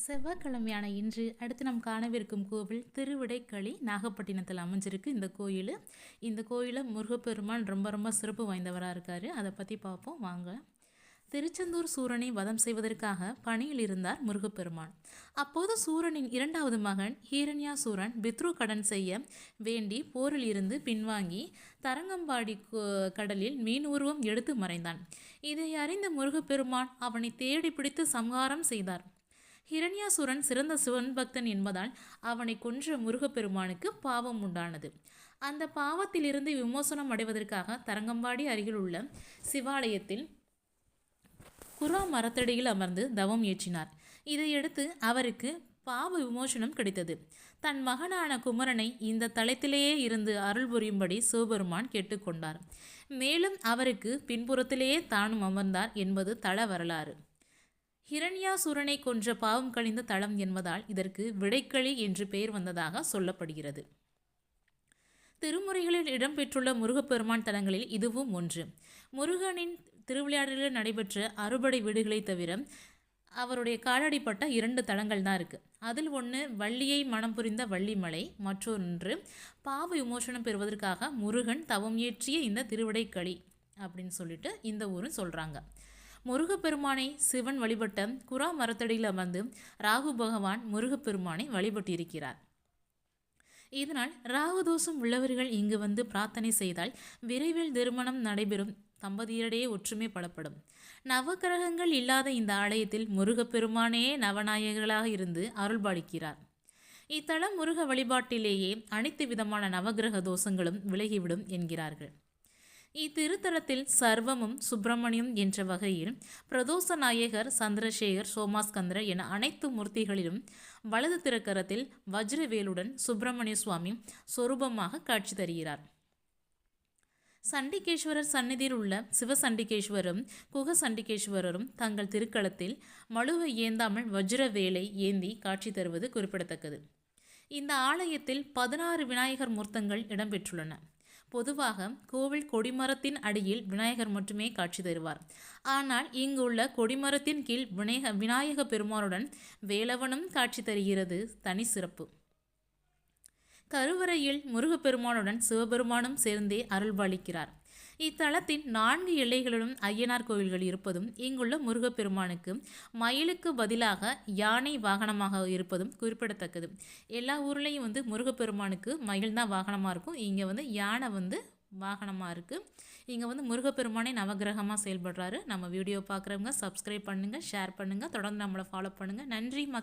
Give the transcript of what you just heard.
செவ்வாய்க்கிழமையான இன்று அடுத்து நாம் காணவிருக்கும் கோவில் திருவிடைக்களி நாகப்பட்டினத்தில் அமைஞ்சிருக்கு இந்த கோயில். இந்த கோயிலில் முருகப்பெருமான் ரொம்ப ரொம்ப சிறப்பு வாய்ந்தவராக இருக்கார். அதை பற்றி பார்ப்போம் வாங்க. திருச்செந்தூர் சூரனை வதம் செய்வதற்காக பணியில் இருந்தார் முருகப்பெருமான். அப்போது சூரனின் இரண்டாவது மகன் ஹீரண்யாசூரன் பித்ரு கடன் செய்ய வேண்டி போரில் இருந்து பின்வாங்கி தரங்கம்பாடி கடலில் மீன் உருவம் எடுத்து மறைந்தான். இதை அறிந்த முருகப்பெருமான் அவனை தேடி பிடித்து சம்ஹாரம் செய்தார். ஹிரண்யாசுரன் சிறந்த சிவன்பக்தன் என்பதால் அவனை கொன்ற முருகப்பெருமானுக்கு பாவம் உண்டானது. அந்த பாவத்திலிருந்து விமோசனம் அடைவதற்காக தரங்கம்பாடி அருகில் உள்ள சிவாலயத்தில் குரா மரத்தடியில் அமர்ந்து தவம் ஏற்றினார். இதையடுத்து அவருக்கு பாவ விமோசனம் கிடைத்தது. தன் மகனான குமரனை இந்த தளத்திலேயே இருந்து அருள் புரியும்படி சிவபெருமான் கேட்டுக்கொண்டார். மேலும் அவருக்கு பின்புறத்திலேயே தானும் அமர்ந்தார் என்பது தல வரலாறு. ஹிரண்யாசுரனை கொன்ற பாவம் கழிந்த தலம் என்பதால் இதற்கு விடைக்களி என்று பெயர் வந்ததாக சொல்லப்படுகிறது. திருமுறைகளில் இடம்பெற்றுள்ள முருகப்பெருமான் தலங்களில் இதுவும் ஒன்று. முருகனின் திருவிளையாடலில் நடைபெற்ற அறுபடை வீடுகளை தவிர அவருடைய காலடிப்பட்ட 2 தலங்கள் தான் இருக்குது. அதில் ஒன்று வள்ளியை மனம் புரிந்த வள்ளிமலை, மற்றொன்று பாவ விமோசனம் பெறுவதற்காக முருகன் தவம் இயற்றிய இந்த திருவிடைக்களி அப்படின்னு சொல்லிட்டு இந்த ஊரும் சொல்கிறாங்க. முருகப்பெருமானை சிவன் வழிபட்ட குரா மரத்தடியில் அமர்ந்து ராகு பகவான் முருகப்பெருமானை வழிபட்டிருக்கிறார். இதனால் ராகுதோஷம் உள்ளவர்கள் இங்கு வந்து பிரார்த்தனை செய்தால் விரைவில் திருமணம் நடைபெறும், தம்பதியரிடையே ஒற்றுமை பலப்படும். நவகிரகங்கள் இல்லாத இந்த ஆலயத்தில் முருகப்பெருமானே நவநாயகர்களாக இருந்து அருள்பாலிக்கிறார். இத்தலம் முருக வழிபாட்டிலேயே அனைத்து விதமான நவகிரக தோஷங்களும் விலகிவிடும் என்கிறார்கள். இத்திருத்தலத்தில் சர்வமும் சுப்பிரமணியம் என்ற வகையில் பிரதோஷ நாயகர், சந்திரசேகர், சோமாஸ்கந்தர் என அனைத்து மூர்த்திகளிலும் வலது திருக்கரத்தில் வஜ்ரவேலுடன் சுப்பிரமணிய சுவாமி சொரூபமாக காட்சி தருகிறார். சண்டிகேஸ்வரர் சந்நிதியில் உள்ள சிவசண்டிகேஸ்வரரும் குகசண்டிகேஸ்வரரும் தங்கள் திருக்களத்தில் மழுவை ஏந்தாமல் வஜ்ரவேலை ஏந்தி காட்சி தருவது குறிப்பிடத்தக்கது. இந்த ஆலயத்தில் 16 விநாயகர் மூர்த்தங்கள் இடம்பெற்றுள்ளன. பொதுவாக கோவில் கொடிமரத்தின் அடியில் விநாயகர் மட்டுமே காட்சி தருவார். ஆனால் இங்குள்ள கொடிமரத்தின் கீழ் விநாயக பெருமானுடன் வேலவனும் காட்சி தருகிறது தனி சிறப்பு. கருவறையில் முருகப்பெருமானுடன் சிவபெருமானும் சேர்ந்தே அருள்பாலிக்கிறார். இத்தலத்தின் 4 எல்லைகளிலும் ஐயனார் கோவில்கள் இருப்பதும் இங்குள்ள முருகப்பெருமானுக்கு மயிலுக்கு பதிலாக யானை வாகனமாக இருப்பதும் குறிப்பிடத்தக்கது. எல்லா ஊர்லேயும் முருகப்பெருமானுக்கு மயில் தான் வாகனமாக இருக்கும். இங்கே யானை வாகனமாக இருக்குது. இங்கே முருகப்பெருமானை நவகிரகமாக செயல்படுறாரு. நம்ம வீடியோ பார்க்குறவங்க சப்ஸ்கிரைப் பண்ணுங்கள், ஷேர் பண்ணுங்கள், தொடர்ந்து நம்மளை ஃபாலோ பண்ணுங்கள். நன்றி.